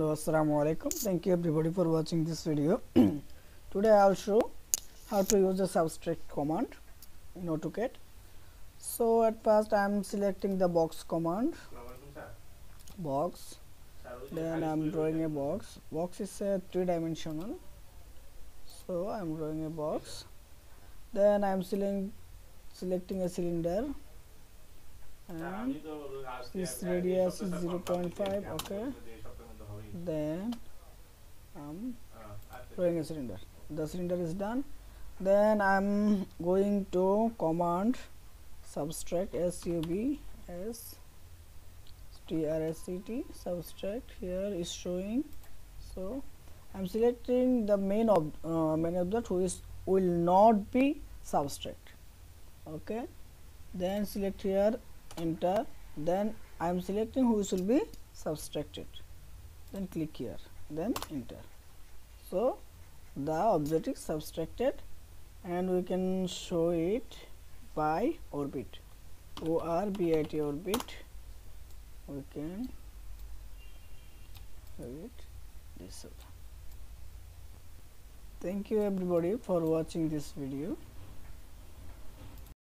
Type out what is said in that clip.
Assalamu alaikum. Thank you everybody for watching this video. Today I will show how to use the subtract command in AutoCAD. So at first I am selecting the box command, box, then I am drawing a box. Box is a three-dimensional, so I am drawing a box. Then I am selecting a cylinder, and this radius is 0.5. Okay, then I'm drawing a cylinder. The cylinder is done. Then I'm going to command subtract, SUBSTRACT, subtract. Here is showing. So I'm selecting the main object which will not be subtract. Okay, then select here, enter. Then I'm selecting which will be subtracted. Then click here, then enter. So the object is subtracted, and we can show it by orbit, ORBIT, orbit. We can show it this way. Thank you everybody for watching this video.